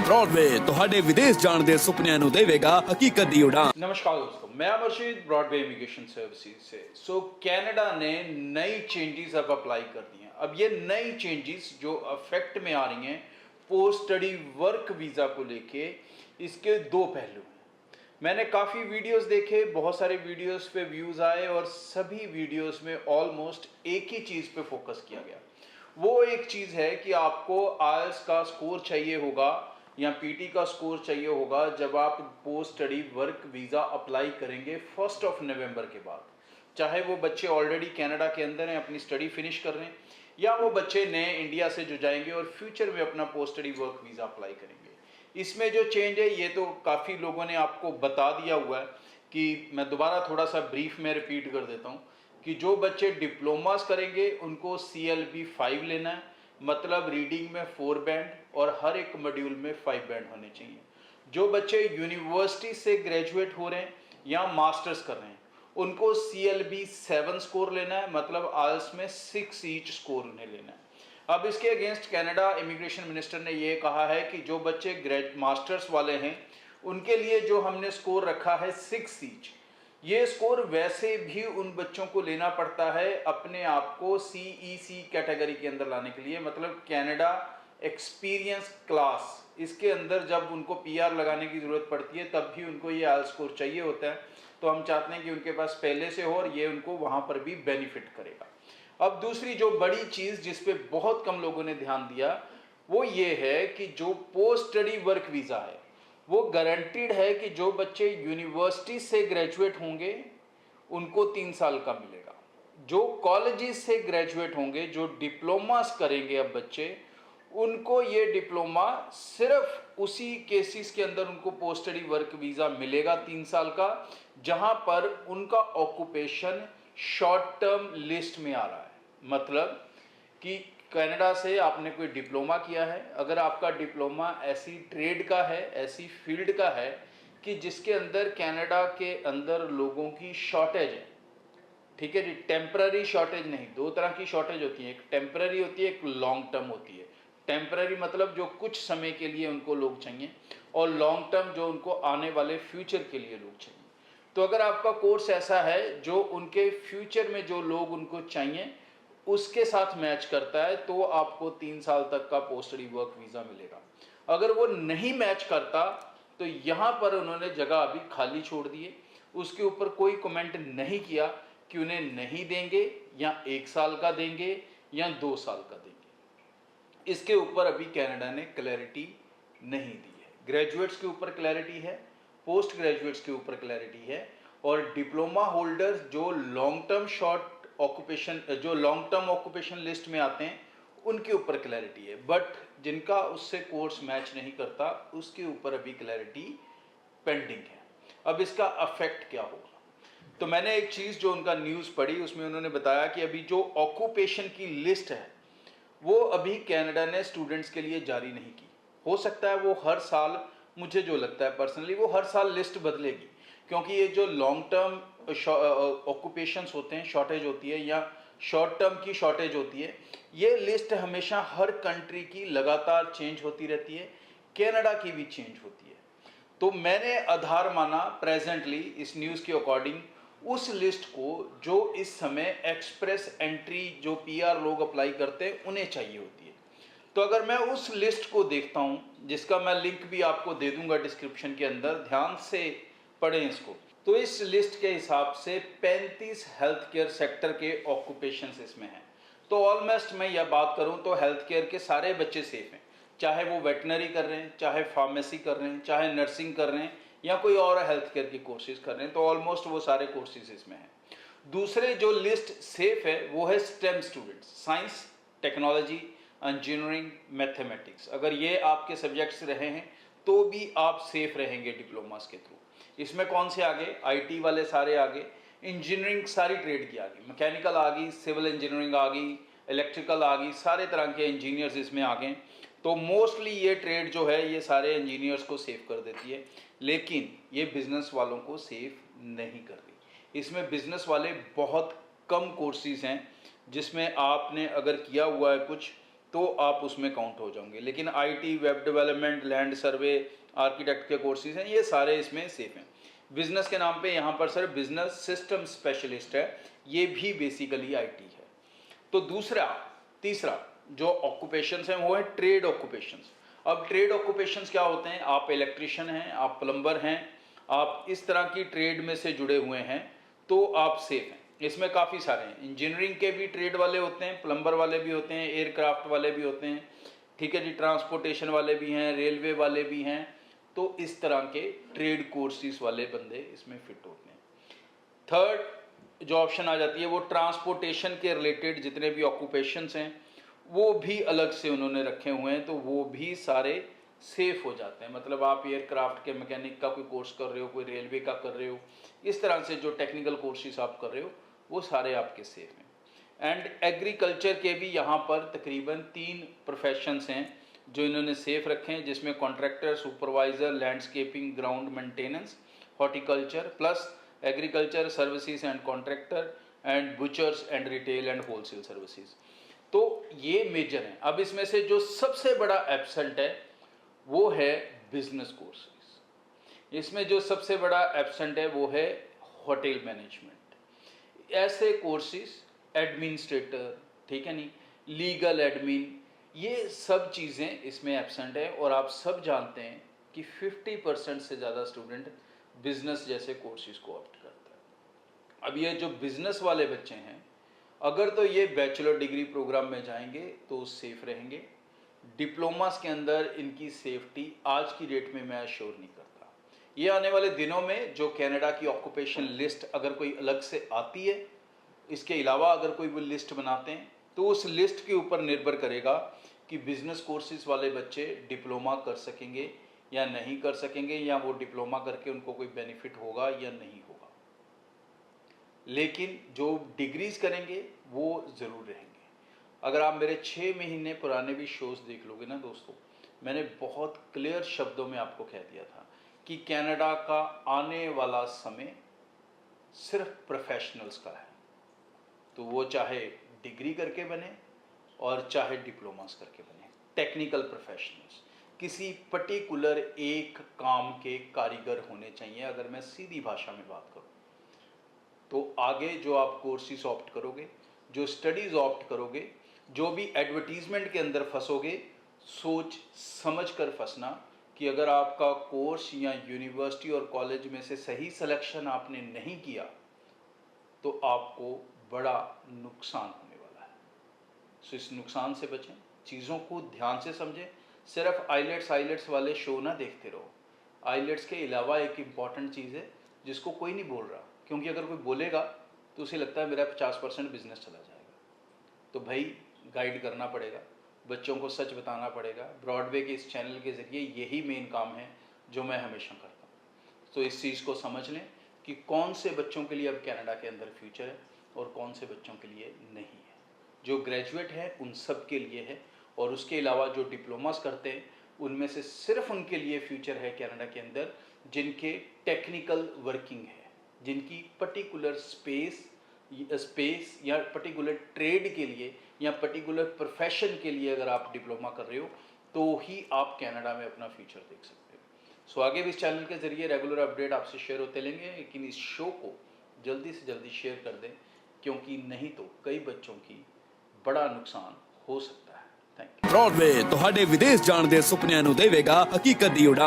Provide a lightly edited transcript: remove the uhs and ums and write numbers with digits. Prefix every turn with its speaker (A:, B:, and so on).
A: Broadway ਤੁਹਾਡੇ ਵਿਦੇਸ਼ ਜਾਣ ਦੇ ਸੁਪਨਿਆਂ ਨੂੰ ਦੇਵੇਗਾ ਹਕੀਕਤ ਦੀ ਉਡਾਨ।
B: नमस्कार दोस्तों, मैं अमरशीद ब्रॉडवे इमिग्रेशन सर्विसेज से। कनाडा ने नई चेंजेस अब अप्लाई कर दी हैं। अब ये नई चेंजेस जो अफेक्ट में आ रही हैं पोस्ट स्टडी वर्क वीज़ा को लेके, इसके दो पहलू हैं। मैंने काफ़ी वीडियोस देखे, बहुत सारे वीडियोस पे व्यूज़ आए और सभी वीडियोस में ऑलमोस्ट एक ही चीज़ पे फोकस किया गया। वो एक चीज़ है कि आपको आईएलटीएस का स्कोर चाहिए होगा या पीटी का स्कोर चाहिए होगा जब आप post study work visa apply करेंगे 1 नवंबर के बाद। चाहे वो बच्चे ऑलरेडी कनाडा के अंदर हैं, अपनी स्टडी फिनिश कर रहे हैं, या वो बच्चे नए इंडिया से जो जाएंगे और फ्यूचर में अपना post study work visa apply करेंगे। इसमें जो चेंज है ये तो काफ़ी लोगों ने आपको बता दिया हुआ है, कि मैं दोबारा थोड़ा सा ब्रीफ में रिपीट कर देता हूँ कि जो बच्चे डिप्लोमास करेंगे उनको CLB 5 लेना है, मतलब रीडिंग में 4 बैंड और हर एक मॉड्यूल में 5 बैंड होने चाहिए। जो बच्चे यूनिवर्सिटी से ग्रेजुएट हो रहे हैं या मास्टर्स कर रहे हैं उनको CLB 7 स्कोर लेना है, मतलब आईएलटीएस में 6 ईच स्कोर उन्हें लेना है। अब इसके अगेंस्ट कनाडा इमिग्रेशन मिनिस्टर ने ये कहा है कि जो बच्चे मास्टर्स वाले हैं उनके लिए जो हमने स्कोर रखा है 6 ईच, ये स्कोर वैसे भी उन बच्चों को लेना पड़ता है अपने आप को CEC कैटेगरी के अंदर लाने के लिए, मतलब कनाडा एक्सपीरियंस क्लास। इसके अंदर जब उनको PR लगाने की ज़रूरत पड़ती है तब भी उनको ये आईएलटीएस स्कोर चाहिए होता है। तो हम चाहते हैं कि उनके पास पहले से हो और ये उनको वहाँ पर भी बेनिफिट करेगा। अब दूसरी जो बड़ी चीज़ जिस पे बहुत कम लोगों ने ध्यान दिया वो ये है कि जो पोस्ट स्टडी वर्क वीज़ा है वो गारंटीड है कि जो बच्चे यूनिवर्सिटी से ग्रेजुएट होंगे उनको 3 साल का मिलेगा। जो कॉलेजेस से ग्रेजुएट होंगे, जो डिप्लोमास करेंगे अब बच्चे, उनको ये डिप्लोमा सिर्फ उसी केसेस के अंदर उनको पोस्ट स्टडी वर्क वीज़ा मिलेगा 3 साल का, जहां पर उनका ऑक्यूपेशन शॉर्ट टर्म लिस्ट में आ रहा है। मतलब कि कनाडा से आपने कोई डिप्लोमा किया है, अगर आपका डिप्लोमा ऐसी ट्रेड का है, ऐसी फील्ड का है कि जिसके अंदर कनाडा के अंदर लोगों की शॉर्टेज है, ठीक है जी, टेम्पररी शॉर्टेज नहीं, दो तरह की शॉर्टेज होती है, एक टेम्पररी होती है, एक लॉन्ग टर्म होती है। टेम्पररी मतलब जो कुछ समय के लिए उनको लोग चाहिए, और लॉन्ग टर्म जो उनको आने वाले फ्यूचर के लिए लोग चाहिए। तो अगर आपका कोर्स ऐसा है जो उनके फ्यूचर में जो लोग उनको चाहिए उसके साथ मैच करता है तो आपको 3 साल तक का पोस्ट स्टडी वर्क वीज़ा मिलेगा। अगर वो नहीं मैच करता तो यहाँ पर उन्होंने जगह अभी खाली छोड़ दी है, उसके ऊपर कोई कमेंट नहीं किया कि उन्हें नहीं देंगे या 1 साल का देंगे या 2 साल का देंगे। इसके ऊपर अभी कनाडा ने क्लैरिटी नहीं दी है। ग्रेजुएट्स के ऊपर क्लैरिटी है, पोस्ट ग्रेजुएट्स के ऊपर क्लैरिटी है, और डिप्लोमा होल्डर्स जो लॉन्ग टर्म शॉर्ट ऑक्यूपेशन, जो लॉन्ग टर्म ऑक्यूपेशन लिस्ट में आते हैं उनके ऊपर क्लैरिटी है। बट जिनका उससे कोर्स मैच नहीं करता उसके ऊपर अभी क्लैरिटी पेंडिंग है। अब इसका अफेक्ट क्या होगा, तो मैंने एक चीज़ जो उनका न्यूज़ पढ़ी उसमें उन्होंने बताया कि अभी जो ऑक्यूपेशन की लिस्ट है वो अभी कनाडा ने स्टूडेंट्स के लिए जारी नहीं की। हो सकता है वो हर साल, मुझे जो लगता है पर्सनली, वो हर साल लिस्ट बदलेगी, क्योंकि ये जो लॉन्ग टर्म ऑक्यूपेशंस होते हैं, शॉर्टेज होती है या शॉर्ट टर्म की शॉर्टेज होती है, ये लिस्ट हमेशा हर कंट्री की लगातार चेंज होती रहती है, कनाडा की भी चेंज होती है। तो मैंने आधार माना प्रेजेंटली इस न्यूज़ के अकॉर्डिंग उस लिस्ट को जो इस समय एक्सप्रेस एंट्री जो PR लोग अप्लाई करते हैं उन्हें चाहिए होती है। तो अगर मैं उस लिस्ट को देखता हूँ, जिसका मैं लिंक भी आपको दे दूंगा डिस्क्रिप्शन के अंदर, ध्यान से पढ़ें इसको, तो इस लिस्ट के हिसाब से 35 हेल्थ केयर सेक्टर के ऑक्यूपेशंस इसमें हैं। तो ऑलमोस्ट मैं यह बात करूं तो हेल्थ केयर के सारे बच्चे सेफ हैं, चाहे वो वेटनरी कर रहे हैं, चाहे फार्मेसी कर रहे हैं, चाहे नर्सिंग कर रहे हैं या कोई और हेल्थ केयर की कोर्सेज कर रहे हैं, तो ऑलमोस्ट वो सारे कोर्सेज इसमें हैं। दूसरे जो लिस्ट सेफ है वो है stem students, science, technology, engineering, mathematics. अगर ये आपके सब्जेक्ट्स रहे हैं तो भी आप सेफ रहेंगे डिप्लोमास के थ्रू। इसमें कौन से आगे, IT वाले सारे आगे, इंजीनियरिंग सारी ट्रेड की आ गई, मैकेनिकल आ गई, सिविल इंजीनियरिंग आ गई, इलेक्ट्रिकल आ गई, सारे तरह के इंजीनियर्स इसमें आ गए। तो मोस्टली ये ट्रेड जो है ये सारे इंजीनियर्स को सेव कर देती है, लेकिन ये बिजनेस वालों को सेव नहीं कर रही। इसमें बिजनेस वाले बहुत कम कोर्सेज हैं जिसमें आपने अगर किया हुआ है कुछ तो आप उसमें काउंट हो जाओगे। लेकिन IT, web development, land survey, architect के कोर्सेज हैं, ये सारे इसमें सेफ हैं। बिजनेस के नाम पे यहाँ पर सर बिजनेस सिस्टम स्पेशलिस्ट है, ये भी बेसिकली आईटी है। तो तीसरा जो ऑक्यूपेशंस हैं वो है ट्रेड ऑक्यूपेशंस। अब ट्रेड ऑक्यूपेशंस क्या होते हैं? आप इलेक्ट्रिशियन हैं, आप प्लम्बर हैं, आप इस तरह की ट्रेड में से जुड़े हुए हैं तो आप सेफ हैं। इसमें काफ़ी सारे हैं, इंजीनियरिंग के भी ट्रेड वाले होते हैं, प्लम्बर वाले भी होते हैं, एयरक्राफ्ट वाले भी होते हैं, ठीक है जी, ट्रांसपोर्टेशन वाले भी हैं, रेलवे वाले भी हैं। तो इस तरह के ट्रेड कोर्सेज वाले बंदे इसमें फिट होते हैं। थर्ड जो ऑप्शन आ जाती है वो ट्रांसपोर्टेशन के रिलेटेड जितने भी ऑक्यूपेशंस हैं वो भी अलग से उन्होंने रखे हुए हैं, तो वो भी सारे सेफ हो जाते हैं। मतलब आप एयरक्राफ्ट के मैकेनिक का कोई कोर्स कर रहे हो, कोई रेलवे का कर रहे हो, इस तरह से जो टेक्निकल कोर्सेज आप कर रहे हो वो सारे आपके सेफ हैं। एंड एग्रीकल्चर के भी यहाँ पर तकरीबन 3 प्रोफेशंस हैं जो इन्होंने सेफ रखे हैं, जिसमें contractor, supervisor, landscaping, ground maintenance, horticulture plus agriculture services and contractor and butchers and retail and wholesale services. तो ये मेजर हैं। अब इसमें से जो सबसे बड़ा एब्सेंट है वो है बिजनेस कोर्सेज। इसमें जो सबसे बड़ा एब्सेंट है वो है होटल मैनेजमेंट। ऐसे कोर्सेज, एडमिनिस्ट्रेटर, ठीक है नहीं, लीगल एडमिन, ये सब चीज़ें इसमें एब्सेंट है। और आप सब जानते हैं कि 50% से ज़्यादा स्टूडेंट बिजनेस जैसे कोर्सेज को ऑप्ट करता है। अब ये जो बिजनेस वाले बच्चे हैं, अगर तो ये बैचलर डिग्री प्रोग्राम में जाएंगे तो सेफ रहेंगे। डिप्लोमास के अंदर इनकी सेफ्टी आज की डेट में मैं श्योर नहीं करता। ये आने वाले दिनों में जो कनाडा की ऑक्यूपेशन लिस्ट अगर कोई अलग से आती है, इसके अलावा अगर कोई वो लिस्ट बनाते हैं, तो उस लिस्ट के ऊपर निर्भर करेगा कि बिजनेस कोर्सेज वाले बच्चे डिप्लोमा कर सकेंगे या नहीं कर सकेंगे, या वो डिप्लोमा करके उनको कोई बेनिफिट होगा या नहीं होगा। लेकिन जो डिग्रीज करेंगे वो ज़रूर रहेंगे। अगर आप मेरे 6 महीने पुराने भी शोज़ देख लोगे ना दोस्तों, मैंने बहुत क्लियर शब्दों में आपको कह दिया था कि कनाडा का आने वाला समय सिर्फ प्रोफेशनल्स का है। तो वो चाहे डिग्री करके बने और चाहे डिप्लोमास करके बने, टेक्निकल प्रोफेशनल्स, किसी पर्टिकुलर एक काम के कारीगर होने चाहिए। अगर मैं सीधी भाषा में बात करूं तो आगे जो आप कोर्सेज ऑप्ट करोगे, जो स्टडीज़ ऑप्ट करोगे, जो भी एडवर्टीजमेंट के अंदर फंसोगे, सोच समझ कर फंसना कि अगर आपका कोर्स या यूनिवर्सिटी और कॉलेज में से सही सिलेक्शन आपने नहीं किया तो आपको बड़ा नुकसान होने वाला है। सो इस नुकसान से बचें, चीज़ों को ध्यान से समझें। सिर्फ आइलेट्स वाले शो ना देखते रहो। आइलेट्स के अलावा एक इम्पॉर्टेंट चीज़ है जिसको कोई नहीं बोल रहा, क्योंकि अगर कोई बोलेगा तो उसे लगता है मेरा 50% बिजनेस चला जाएगा। तो भाई गाइड करना पड़ेगा, बच्चों को सच बताना पड़ेगा। ब्रॉडवे के इस चैनल के ज़रिए यही मेन काम है जो मैं हमेशा करता हूँ। तो इस चीज़ को समझ लें कि कौन से बच्चों के लिए अब कनाडा के अंदर फ्यूचर है और कौन से बच्चों के लिए नहीं है। जो ग्रेजुएट है उन सब के लिए है, और उसके अलावा जो डिप्लोमास करते हैं उनमें से सिर्फ उनके लिए फ्यूचर है कनाडा के अंदर जिनके टेक्निकल वर्किंग है, जिनकी पर्टिकुलर स्पेस या पर्टिकुलर ट्रेड के लिए या पर्टिकुलर प्रोफेशन के लिए अगर आप डिप्लोमा कर रहे हो तो ही आप कनाडा में अपना फ्यूचर देख सकते हो। सो आगे भी इस चैनल के ज़रिए रेगुलर अपडेट आपसे शेयर होते रहेंगे, लेकिन इस शो को जल्दी से जल्दी शेयर कर दें, क्योंकि नहीं तो कई बच्चों की बड़ा नुकसान हो सकता है। Thank you.
A: ब्रॉडवे ਤੁਹਾਡੇ ਵਿਦੇਸ਼ ਜਾਣ ਦੇ ਸੁਪਨਿਆਂ ਨੂੰ ਦੇਵੇਗਾ ਹਕੀਕਤ ਦੀ ਉਡਾਨ।